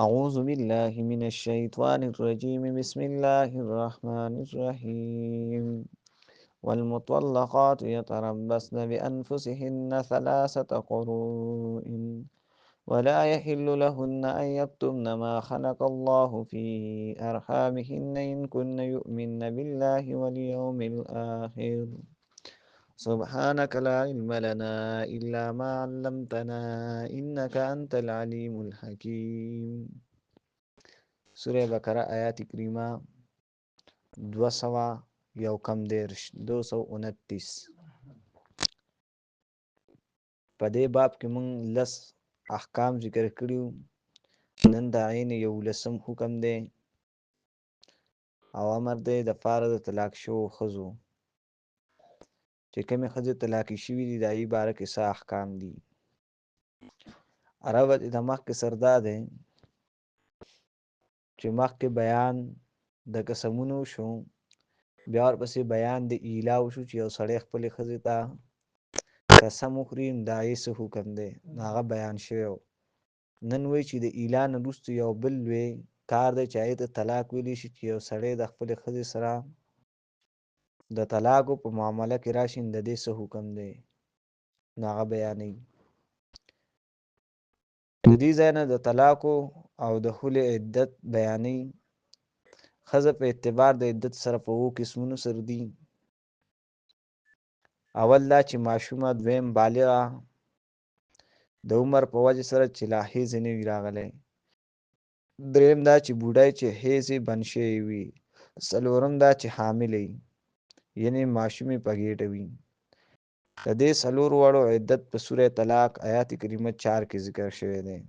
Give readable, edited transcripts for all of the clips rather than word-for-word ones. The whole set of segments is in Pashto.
أعوذ بالله من الشيطان الرجيم بسم الله الرحمن الرحيم والمطلقات يتربصن بأنفسهن ثلاثة قروء ولا يحل لهن أن يكتمن ما خلق الله في أرحامهن إن كن يؤمن بالله واليوم الآخر سبحانك لا علم لنا إلا ما علمتنا إنك أنت العليم الحكيم. سورة بقرة آیات کریمه 229. په دې باب کې مونږ لس احکام ذکر کړیو. نن د عین 11 حکم دی او امر دی د فارغ د طلاق شو ښځو چې کومې ښځې طلاقې شوي دي د هغې باره کې څه احکام دي. عربه د مخکې سره دا دی چې مخکې بیان د قسمونو شو، بیا ورپسې بیان د ایلا وشو چې یو سړی خپلې ښځې ته قسم وخوري نو د هغې څه حکم دی نو هغه بیان شوی و. نن وایي چې د ایلا نه وروسته یو بل لوی کار دی چې هغې ته طلاق ویلی شي چې یو سړی د خپلې ښځې سره د طلاقو په معامله کې راشي نو د دې څه حکم دی نو هغه بیانوي. د دې ځای نه د طلاقو او د خلع عدت بیانوي. ښځه په اعتبار د عدت سره په 7 قسمونو سره دي. اول دا چې ماشومه، دویم بالغه، د عمر په وجه سره چې لا حیض نه وي راغلی، دریم دا چې بوډۍ چې حیض یې بند شوی وي، څلورم دا چې حامله وي یعنې ماشوم یې په ګېډه وي. د دې څلور واړو عدت په سوره طلاق آیات کریمه 4 کې ذکر شوی دی.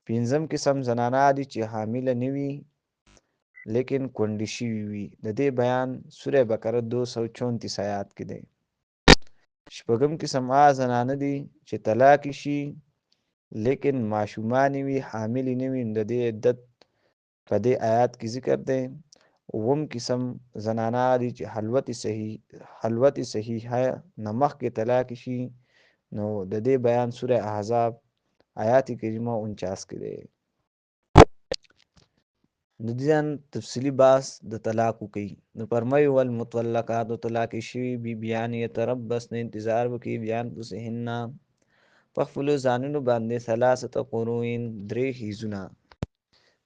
پنځم قسم زنانه دي چې حامله نه وي لیکن کونډې شوي وي. د دې بیان سوره بقره 234 آیات کې دی. شپږم قسم هغه زنانه دي چې طلاق شي لیکن ماشومانې وي، حاملې نه وي، د دې عدت په دې آیات کې ذکر دی. اووم قسم زنانه دي چې حلوت صحیحه نه مخکې طلاق شي، نو د دې بیان سوره احزاب آیات کریمه 49 کې دی. د دې تفصیلي بحث د طلاق کوي. نو فرمایي والمطلقات طلاق شوي بیبیان یتربصن انتظار وکړي بیان پسهن په خپلو ځانونو باندې 3 قروء 3 حیضونه.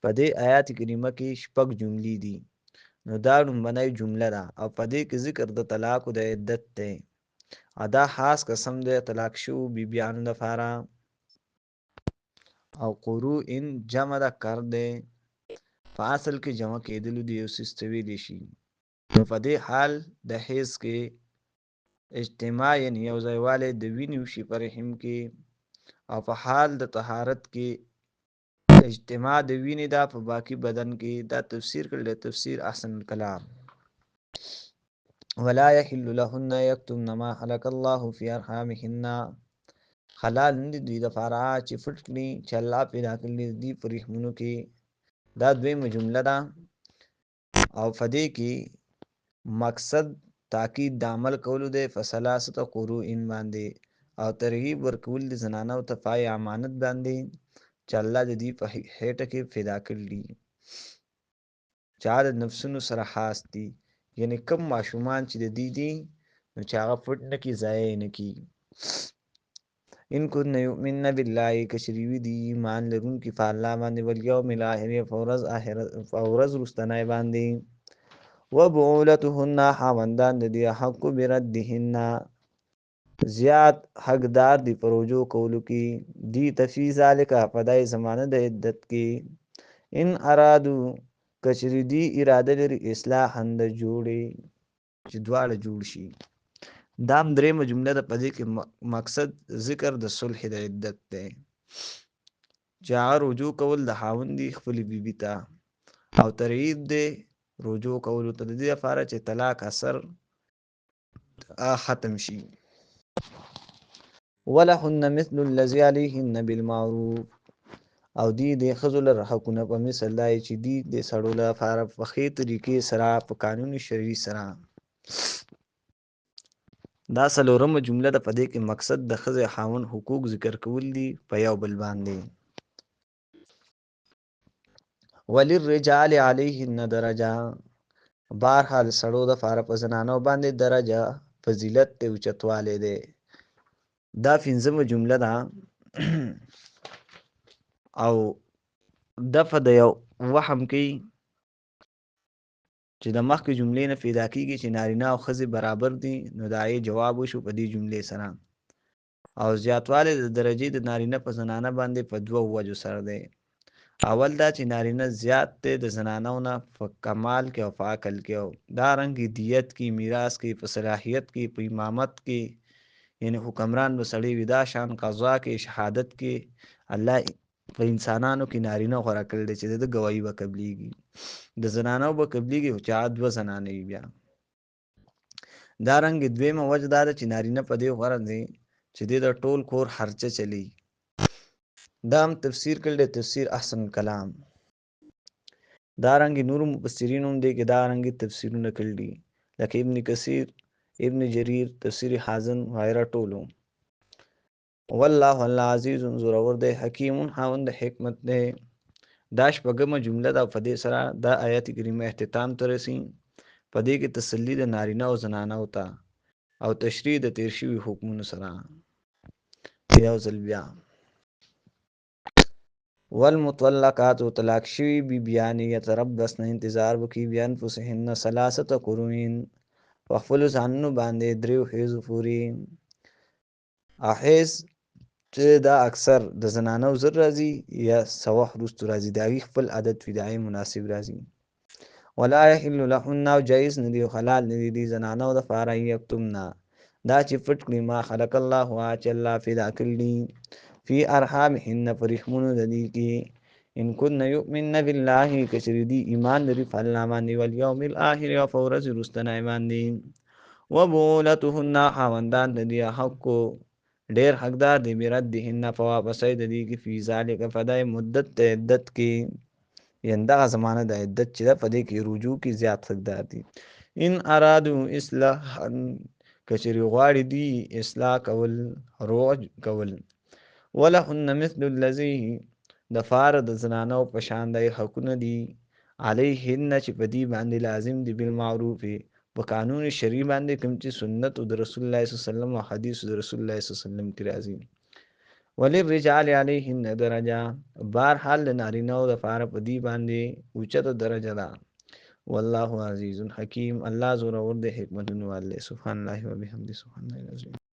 په دې آیات کریمه کې 6 جملې دي. نو دا لومړنۍ جمله ده او په دې کې ذکر د طلاق د عدت دی. دا خاص قسم دی طلاق شو بیبیانو لپاره. او قروء جمع د کر دی، په اصل کې جمع کېدلو دی، یو څیز ته ویلی شي. نو په دې حال د حیض کې اجتماع یعنې یو ځایوالی د وینې وشي په رحم کې، او په حال د طهارت کې اجتماع د وینې دا په باقي بدن کې. دا تفسیر کړل تفسیر احسن الکلام. ولا يحل لهن يكتمن ما خلق الله في ارحامهن، حلال نه دي دوی دپاره چې پټ کړي چې الله پیدا کړي دي په رحمونو کې. دا دویمه جمله ده او په دې کې مقصد تاکید د عمل کولو دی په 3 قروء باندې، او ترغیب ورکول د زنانو ته په امانت باندې چې الله د دې په هیټه کې پیدا کړي دي، چې د نفسونو سره خاص دي، یعنی کم ماشومان چې د دې دي نو چې هغه پټ نه کړي، ضایع نه کړي. ان کن یؤمن بالله، کچری وي دي ایمان لرونکي په الله باندې، والیوم الاخر، په ورځ وروستنۍ باندې. وبعولتهن، خاوندان د دې حق بردهن، زیات حقدار دي په رجوع کولو کې دي تفی ذالک په دای زمانه د عدت کې. ان ارادو، کچری دی اراده لري اصلاحا د جوړې چې دواړه جوړ شي. دام درېمه جمله ده. په دې کې مقصد ذکر د صلح د عدت دی چې هغه رجوع کول د خاوند دی خپلې بیبي ته، او ترغیب دی رجوع کولو ته د دې لپاره چې طلاق اثر ختم شي. ولهن مثل الذي عليهن بالمعروف، او دی د ښځو لره حقونه په مثل دای چې دی د سړو لپاره په ښې طریقې سره په قانوني شرعي سره. دا څلورمه جمله ده. په دې کې مقصد د ښځې خاوند حقوق ذکر کول دي په یو بل باندې. وللرجال علیهن درجه، بهرحال سړو د پاره په زنانو باندې درجه فضیلت ته اوچتوالی دی. دا پنځمه جمله ده او دفع د یو وهم کوي چې د مخکې جملې نه پیدا کیږي چې نارینه او ښځې برابر دي، نو دا یې جواب وشو په دې جملې سره. او زیاتوالی د درجې د نارینه په زنانه باندې په دوه وجو سره دی. اول دا چې نارینه زیات دی د زنانو نه په کمال کې او په عقل کې، او دارنګې دیت کې، میراث کې، په صلاحیت کې، په امامت کې، یعنی حکمران به سړی وي، دا شان قضا کې، شهادت کې الله په انسانانو کې نارینه غوره کړی دی چې د ګواهي به قبلیږي. د زنانو به قبلیږي خو چې دوه زنانې وي. بیا دارنګې دویمه وجه دا ده چې نارینه په دې غوره دی چې د ټول کور خرچه چلی. دا هم تفسیر کړل تفسیر احسن کلام. دارنګې نور مفسرین هم دی کې دارنګې تفسیرونه کړل دي لکه ابن کثیر، ابن جریر، تفسیر حازم غیره ټولو. والله الله عزیز زورور دی، حکیم خاوند حکمت دی. دا شپږمه جمله ده. په دې سره دا آیت کریمه اختتام ته رسي. په دې کې تسلی د نارینه او زنانه ته او تشریح د تیر شوي حکمونو سره. یو ځل بیا والمطلقات طلاق شوي بیبیانې یتربصن انتظار وکړي بانفسهن ثلاثه قروء په خپلو ځانونو باندې دریو حیضو پورې. حیض چې دا اکثر د زنانو زر راځي یا څه وخت وروسته راځي، د هغې خپل عادت وي، د هغې مناسب راځي. ولا یحل لهن او جایز نه دي او حلال نه دي زنانو دپاره یکتمنا دا چې پټ کړي ما خلق الله هغه چې الله پیدا کړي دي فی ارحامهن په رحمونو د دې کې ان کن یؤمن بالله که چېرې دي ایمان لري په الله باندې والیوم الاخر او په ورځې وروستنۍ باندې. وبولتهن خاوندان د دې حقو ډېر حقدار دی بردهن په واپسۍ د دې کې فی ذلک په دای مدت د عدت کې، یعنې دغه زمانه د عدت چې ده په دې کې رجوع کې زیات حقدار دي. ان ارادو اصلاحا که چېرې غواړي دي اصلاح کول، روج کول. ولهن مثل الذی دپاره د زنانو په شان د حقونه دي علیهن چې په دې باندې لازم دي بالمعروف په قانون شرعي باندې کوم چې سنت د رسول الله صلی الله علیه وسلم او حدیث د رسول الله صلی الله علیه وسلم کې راځي. وللرجال علیهن درجه، بهرحال د نارینهو دپاره په دې باندې اوچته درجه ده. والله عزیز حکیم، الله زورور دی حکمتونه والی. سبحان الله وبحمده سبحان الله العظیم.